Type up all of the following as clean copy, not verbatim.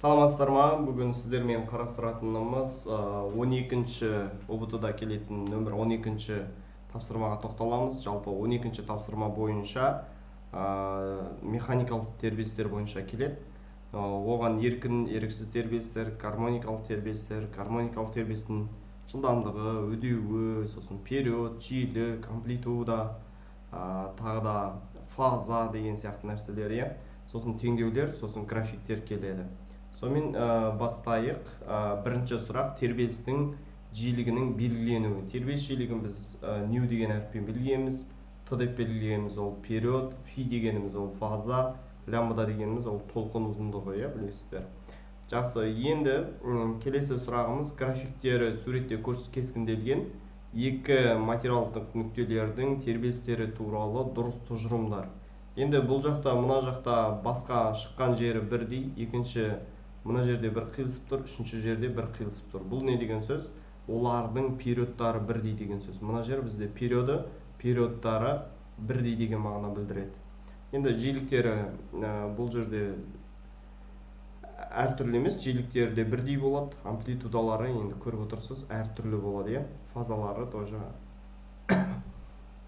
Саламатсыздар ма? Бүгін сіздермен қарастыратынымыз 12-ші ұбт-да келетін нөмір 12-ші тапсырмаға тоқталамыз. Жалпы 12-ші тапсырма бойынша механикалық тербелістер бойынша келеді. Оған еркін, еріксіз тербелістер, гармоникалық тербелістің жылдамдығы, үдеуі, сосын период, жиілік, амплитуда, тағы да фаза деген сияқты нәрселер, сосын теңдеулер, сосын графиктер келеді. Сонымен бастайық. Бірінші сұрақ тербелістің жиілігінің белгіленуі. Тербеліс жиілігін біз нью деген әріппен белгілейміз. Т деп белгілейміз, ол период, фи дегеніміз ол фаза, лямбда дегеніміз ол толқын ұзындығы, білесіздер. Жақсы, енді келесі сұрағымыз графиктері суретте кескінделген екі материалдық нүктелердің тербелістері туралы дұрыс тұжырымдар. Енді бұл жақта, мына жақта басқа шыққан жері бірдей, екінші мына жерде бір қиылысып тұр, үшінші жерде бір қиылысып тұр. Бұл не деген сөз? Олардың периодтары бірдей деген сөз. Мына жер бізде периодтары бірдей деген мағына білдіреді. Енді жиіліктері бұл жерде әртүрлі емес, жиіліктері де бірдей болады. Амплитудалары енді көріп отырсыз, әртүрлі болады, фазалары тоже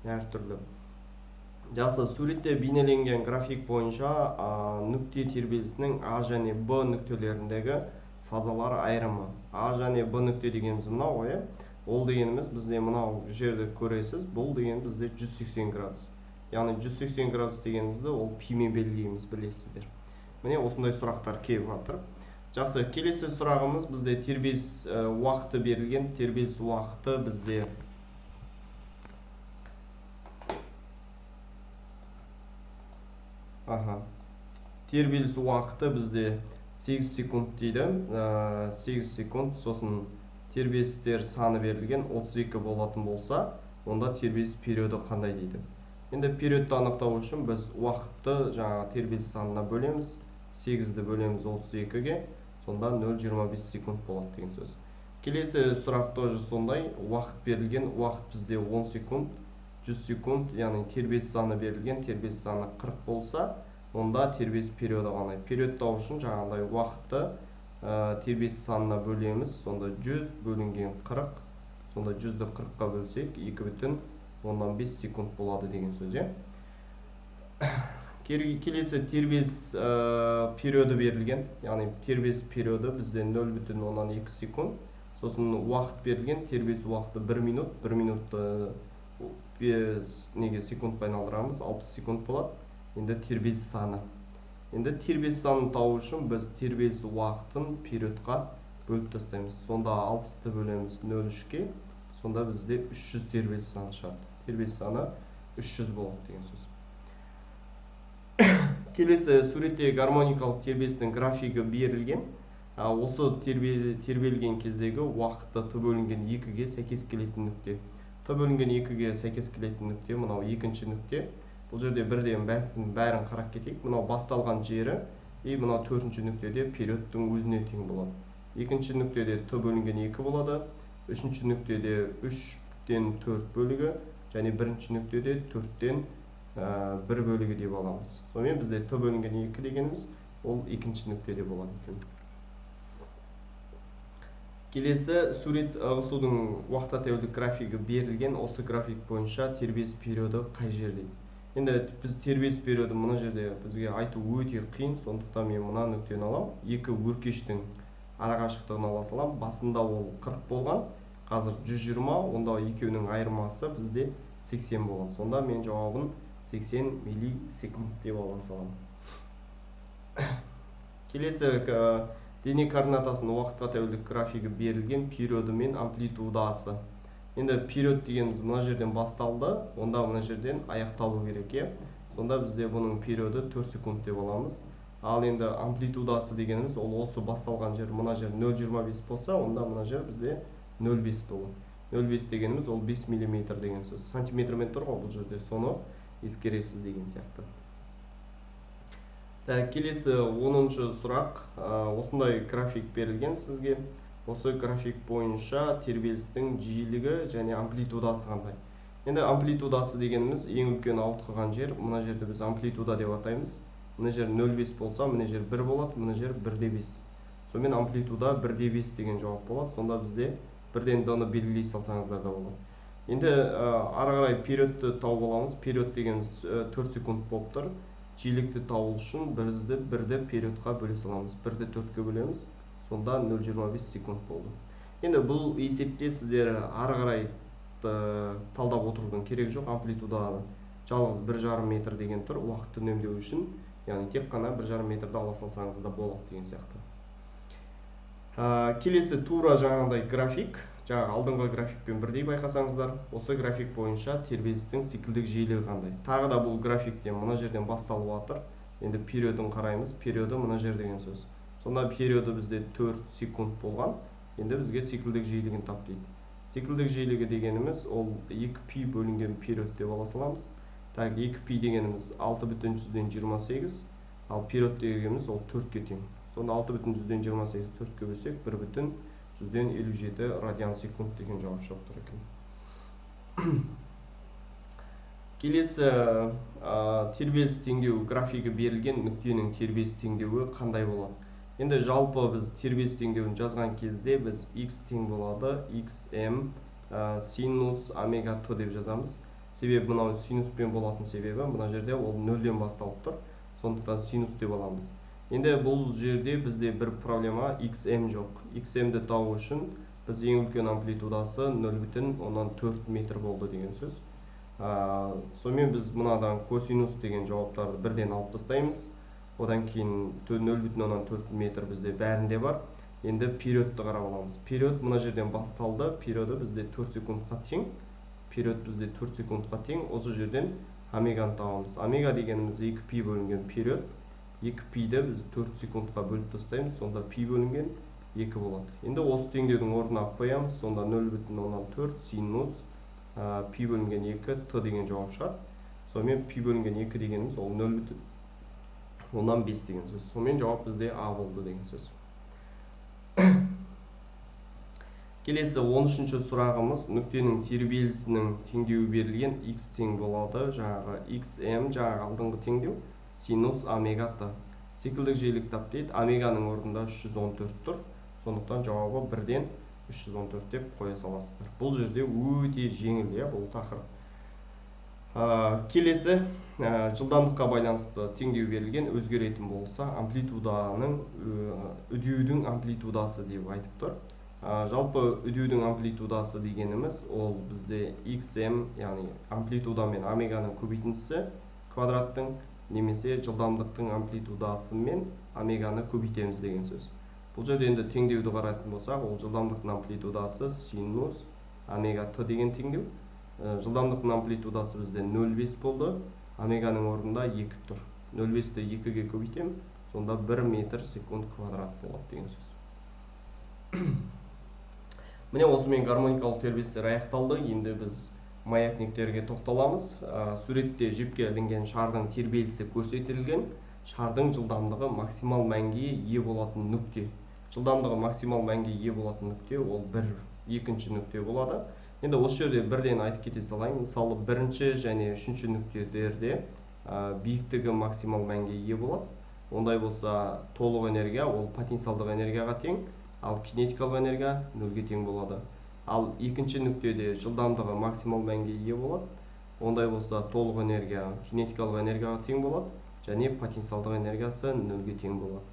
әртүрлі. Жақсы, суретте бейнеленген график бойынша нүкте тербелісінің А және Б нүктелеріндегі фазалар айырымы. А және Б нүкте дегеніміз мынау, ол дегеніміз бізде мынау жерді көресіз, бұл деген бізде 180 градус. Яғни 180 градус дегенімізді ол пимен белгілейміз, білесіздер. Міне осындай сұрақтар келіп жатыр. Жақсы, келесі сұрағымыз бізде тербеліс уақыты берілген. Тербеліс уақыты бізде тербеліс уақыты бізде 8 секунд дейді. 8 секунд, сосын тербелістер саны берілген 32 болатын болса, онда тербеліс периоды қандай дейді. Енді периодты анықтау үшін біз уақытты жаңа тербеліс санына бөлеміз. 8-ді бөлеміз 32-ге, сонда 0,25 секунд болады деген сөз. Келесі сұрақ тоже сондай. Уақыт берілген, уақыт бізде 10 секунд, 100 секунд, яғни тербеліс саны берілген, тербеліс саны 40 болса, онда тербеліс периоды қандай? Периодтау үшін жаңағыдай уақытты тербеліс санына бөлеміз, сонда 100 бөлінген 40, сонда 100-ді 40-қа бөлсек 2,5 секунд болады деген сөз. Келесі тербеліс периоды берілген, яғни тербеліс периоды бізде 0,2 секунд, сосын уақыт берілген, тербеліс уақыты 1 минут, 1 минутты секундқа айналдырамыз, 60 секунд болады. Енді тербеліс саны. Енді тербеліс санын тауу үшін біз тербеліс уақытын периодқа бөліп тастаймыз. Сонда 60-ты бөлеміз 0,3-ке, сонда бізде 300 тербеліс саны шығады. Тербеліс саны 300 болады деген сөз. Келесі суретте гармоникалық тербелістің графигі берілген. Осы тербелген кездегі уақытты Т бөлінген 2-ге сәйкес келетін нүкте. Т бөлінген 2-ге сәйкес келетін нүкте, мынау екінші нүкте. Бұл жерде бірден бәрін қарап кетейік. Мынау басталған жері, мынау төртінші нүктеде периодтың өзіне тең болады. Екінші нүктеде Т бөлінген 2 болады. Үшінші нүктеде 3-тен 4 бөлігі, және бірінші нүктеде 4-тен 1 бөлігі деп аламыз. Сонымен бізде Т бөлінген 2 дегеніміз, ол екінші нүктеде болады екен. Келесі сурет ығысудың уақытта тәуелдік графигі берілген. Осы график бойынша тербеліс периоды қай жерде? Енді біз тербеліс периоды мына жерде бізге айту өте қиын, сондықтан мен мына нүктені алам. Екі өркештің арақашықтығын ала салам. Басында ол 40 болған, қазір 120, онда екеуінің айырмасы бізде 80 болған. Сонда мен жауабын 80 миллисекунд деп ала салам. Келесі дене координатасының уақытқа тәуелдік графигі берілген, периоды мен амплитудасы. Енді период дегеніміз мына жерден басталды, онда мына жерден аяқталу керек. Сонда бізде бұның периоды 4 секунд деп аламыз. Ал енді амплитудасы дегеніміз, ол осы басталған жер, мына жер 0,25 болса, онда мына жер бізде 0,5 болады. 0,5 дегеніміз ол 5 мм деген сөз. Сантиметрмен тұр ғой бұл жерде, соны ескересіз деген сияқты. Келесі 10-шы сұрақ. Осындай график берілген сізге. Осы график бойынша тербелістің жиілігі және амплитудасы қандай? Енді амплитудасы дегеніміз ең үлкен ауытқыған жер. Мына жерді біз амплитуда деп атаймыз. Мына жер 0,5 болса, мына жер 1 болады, мына жер 1,5. сонымен амплитуда 1/5 деген жауап болады. Сонда бізде бірден даны белгілей салсаңыздар да болады. Енді ары қарай периодты тауып аламыз. Период дегеніміз 4 секунд болып тұр. Жиілікті табу үшін бізді 1-ді периодқа бөле саламыз. 1-ді 4-ке бөлеміз. Сонда 0,25 секунд болды. Енді бұл есепте сіздер ары қарай талдап отырудың керегі жоқ. Амплитуданы жалғыз 1,5 метр деген тұр. Уақытты үнемдеу үшін, яғни тек қана 1,5 метрді ала салсаңыз да болады деген сияқты. Келесі тура жаңағыдай график. Жаңағы алдыңғы графикпен бірдей байқасаңыздар, осы график бойынша тербелістің циклдік жиілігі қандай. Тағы да бұл графиктен мына жерден басталып жатыр. Енді периодын қараймыз. Периоды мына жер деген сөз. Сонда периоды бізде 4 секунд болған. Енді бізге циклдік жиілігін тап дейді. Циклдік жиілігі дегеніміз ол 2π бөлінген период деп ала саламыз. Так, 2π дегеніміз 6/128, ал период дегеніміз ол 4-ке тең. Сонда 6/128 4-ке бөлсек 1/157 радиан секунд деген жауап шығып тұр екен. Келесі тербеліс теңдеуі графигі берілген нүктенің тербеліс теңдеуі қандай болады? Енді жалпы біз тербеліс теңдеуін жазған кезде біз x тең болады xm синус омега t деп жазамыз. Себебі мынау синуспен болатын себебі мына жерде ол 0-ден басталып тұр. Сондықтан синус деп аламыз. Енді бұл жерде бізде бір проблема xm жоқ. xm-ді табу үшін біз ең үлкен амплитудасы 0,4 метр болды деген сөз. Сонымен біз мынадан косинус деген жауаптарды бірден алып тастаймыз. Одан кейін 0,4 метр бізде бәрінде бар. Енді периодты қарап аламыз. Период мына жерден басталды. Периоды бізде 4 секундқа тең. Период бізде 4 секундқа тең. Осы жерден омеганы табамыз. Омега дегеніміз 2π бөлінген период. 2π-ді біз 4 секундқа бөліп тастаймыз. Сонда π бөлінген 2 болады. Енді осы теңдеудің орнына қоямыз. Сонда 0,4 синус π бөлінген 2 t деген жауап шығады. Сонымен π бөлінген 2 дегеніміз ол 0,5 деген сөз. Сонымен жауап бізде А болды деген сөз. Келесі 13-ші сұрағымыз нүктенің тербелісінің теңдеуі берілген x тең болады. Жаңағы xm жаңағы алдыңғы теңдеу синус омега t. Циклдік жиілік тап дейді. Омеганың орнында 314 тұр. Сондықтан жауабы 1-ден 314 деп қоя саласыздар. Бұл жерде өте жеңіл, бұл тақырып. Келесі жылдамдыққа байланысты теңдеу берілген өзгеретін болса амплитуданың үдеудің амплитудасы деп айтып тұр. Жалпы үдеудің амплитудасы дегеніміз ол бізде xm, яғни амплитуда мен омеганың көбейтіндісі квадраттың, немесе жылдамдықтың амплитудасы мен омеганы көбейтеміз деген сөз. Бұл жерде енді теңдеуді қарайтын болсақ, ол жылдамдықтың амплитудасы синус омега t деген теңдеу. Жылдамдықтың амплитудасы бізде 0,5 болды. Омеганың орнында 2 тұр. 0,5-ті 2-ге көбейтем, сонда 1 метр секунд квадрат болады деген сөз. Міне осымен гармоникалық тербелістер аяқталды. Енді біз маятниктерге тоқталамыз. Суретте жіпке ілінген шардың тербелісі көрсетілген. Шардың жылдамдығы максимал мәнге ие болатын нүкте. Жылдамдығы максимал мәнге ие болатын нүкте ол екінші нүкте болады. Енді осы жерде бірден айтып кете салайын. Мысалы, бірінші және үшінші нүктелерде биіктігі максимал мәнге ие болады. Ондай болса, толық энергия ол потенциалдық энергияға тең, ал кинетикалық энергия 0-ге тең болады. Ал екінші нүктеде жылдамдығы максимал мәнге ие болады. Ондай болса, толық энергия кинетикалық энергияға тең болады, және потенциалдық энергиясы 0-ге тең болады.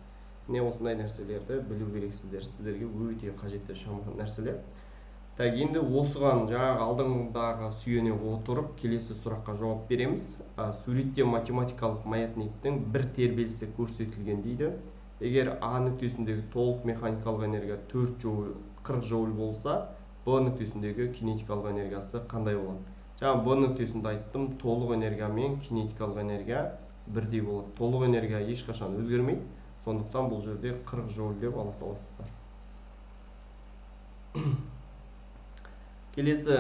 Міне осындай нәрселерді білу керексіздер. Сіздерге өте қажетті нәрселер. Так, енді осыған жаңағы алдыңдағы сүйене отырып келесі сұраққа жауап береміз. Суретте математикалық маятниктің бір тербелісі көрсетілген дейді. Егер А нүктесіндегі толық механикалық энергия 40 джоуль болса, Б нүктесіндегі кинетикалық энергиясы қандай болады? Жаңа Б нүктесінде айттым, толық энергия мен кинетикалық энергия бірдей болады. Толық энергия ешқашан өзгермейді. Сондықтан бұл жерде 40 джоуль деп ала саласыздар. Келесі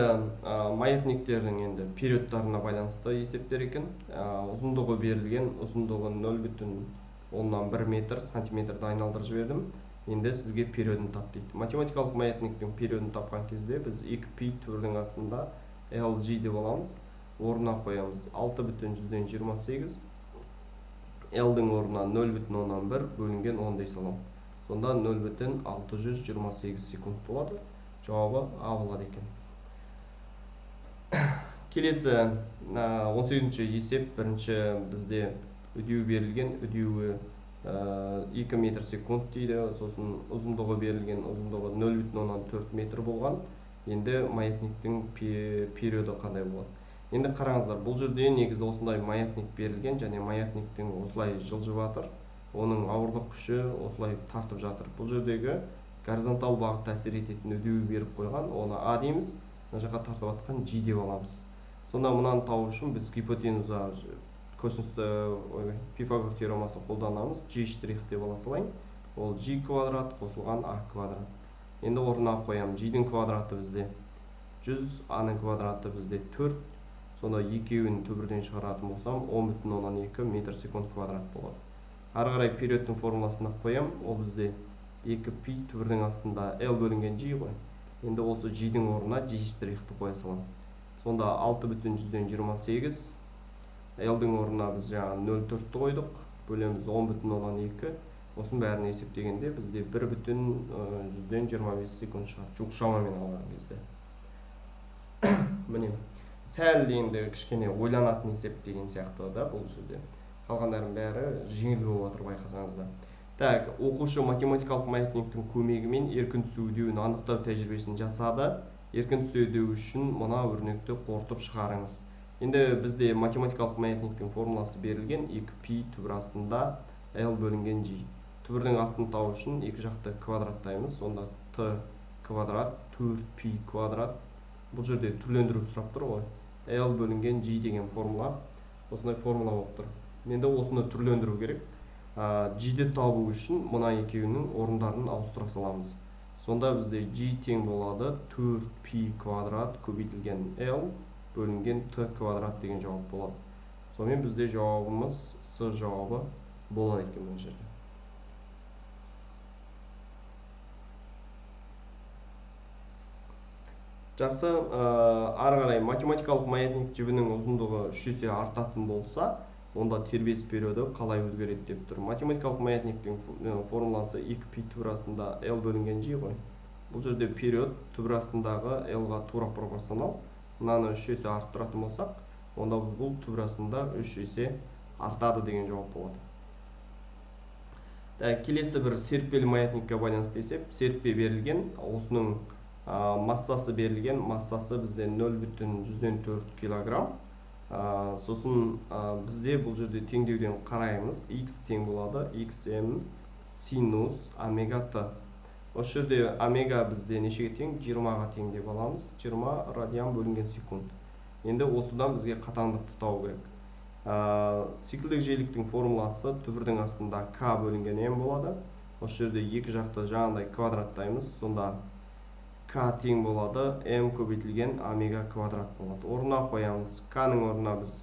маятниктердің енді периодтарына байланысты есептер екен. Ұзындығы берілген, ұзындығы 0,1 метр сантиметрді айналдырып жібердім. Енді сізге периодын тап дейді. Математикалық маятниктің периодын тапқан кезде біз 2π төрдің астында LG деп аламыз. Орнына қоямыз 6/128. L-дің орнына 0,1 бөлінген 10 дей салам. Сонда 0,628 секунд болады. Жауабы А болады екен. Келесі 18-ші есеп. Бірінші бізде үдеу берілген, үдеуі 2 метр секунд дейді. Сосын ұзындығы берілген, ұзындығы 0,4 метр болған. Енді маятниктің периоды қандай болады? Енді қараңыздар, бұл жерде негізі осындай маятник берілген, және маятниктің осылай жылжып жатыр. Оның ауырлық күші осылай тартып жатыр. Бұл жердегі горизонтал бағытта әсер ететін үдеуі беріп қойған, оны А дейміз. Мына жаққа тартып жатқан G деп аламыз. Сонда мынаны табу үшін біз гипотенуза косинусты Пифагор теоремасын қолданамыз. G' деп ала салайын. Ол G квадрат қосылған А квадрат. Енді орнына қоямын. G-дің квадраты бізде 100, А-ның квадраты бізде 4. Сонда екеуін түбірден шығаратын болсам 10,2 метр секунд квадрат болады. Ары қарай периодтың формуласына қоям. Ол бізде 2π түбірдің астында L бөлінген G ғой. Енді осы G-дің орнына G' қоя салам. Сонда 6,128. L-дің орнына біз жаңа 0,4-ті қойдық. Бөлеміз 10,2. Осының бәрін есептегенде бізде 1,125 секунд шығады. Жоқ, шамамен алған кезде. Міне, сәл енді кішкене ойланатын есеп деген сияқты да бұл жерде. Қалғандардың бәрі жеңіл болып отыр, байқасаңыздар. Так, оқушы математикалық маятниктің көмегімен еркін түсу үдеуін анықтау тәжірибесін жасады. Еркін түсу үдеуі үшін мына өрнекті қорытып шығарыңыз. Енді бізде математикалық маятниктің формуласы берілген. 2π түбір астында L бөлінген G. Түбірдің астын табу үшін екі жақты квадраттаймыз. Сонда T квадрат 4π квадрат. Бұл жерде түрлендіру сұрап тұр ғой. L бөлінген G деген формула. Осындай формула болып тұр. Енді осыны түрлендіру керек. G-ді табу үшін мына екеуінің орындарын ауыстыра саламыз. Сонда бізде G тең болады 4π квадрат көбейтілген L бөлінген T квадрат деген жауап болады. Сонымен бізде жауабымыз С жауабы болады екен бұл жерде. Жақсы, ары қарай математикалық маятник жібінің ұзындығы 3 есе артатын болса, онда тербеліс периоды қалай өзгереді деп тұр. Математикалық маятниктің формуласы 2π түбір астында L бөлінген G ғой. Бұл жерде период түбір астындағы L-ға тура пропорционал. Мынаны 3 есе арттыратын болсақ, онда бұл түбір астында 3 есе артады деген жауап болады. Келесі бір серіппелі маятникке байланысты есеп. Серіппе берілген, осының массасы берілген. Массасы бізде 0,4 килограмм. Сосын бізде бұл жерде теңдеуден қараймыз. X тең болады. XM синус омега T. Осы жерде омега бізде нешеге тең? 20-ға тең деп аламыз. 20 радиан бөлінген секунд. Енді осыдан бізге қатаңдықты табу керек. Циклдік жиіліктің формуласы түбірдің астында K бөлінген M болады. Осы жерде екі жақты жаңағыдай квадраттаймыз. Сонда K тең болады, M көбейтілген омега квадрат болады. Орнына қоямыз. K-ның орнына біз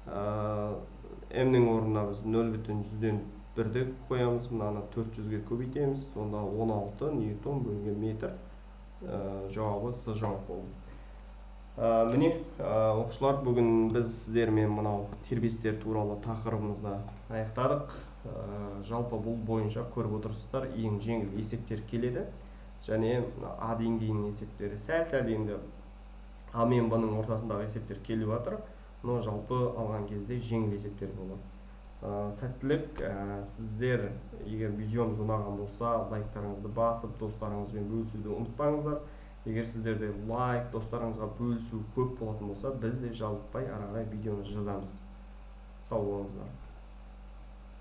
M-ның орнына біз 0,101-ді қоямыз. Мынаны 400-ге көбейтеміз. Сонда 16 ньютон бөлінген метр. Жауабы С жауап болды. Міне, оқушылар, бүгін біз сіздермен мынау тербелістер туралы тақырыбымызды аяқтадық. Жалпы бұл бойынша көріп отырсыздар, ең жеңіл есептер келеді. Және А деңгейінің есептері сәл енді А мен Б-ның ортасындағы есептер келіп жатыр. Но жалпы алған кезде жеңіл есептер болады. Сәттілік. Сіздер егер видеомыз ұнаған болса, лайктарыңызды басып, достарыңызбен бөлісуді ұмытпаңыздар. Егер сіздерде лайк, достарыңызға бөлісу көп болатын болса, біз де жалықпай ары қарай видеоны жазамыз. Сау болыңыздар.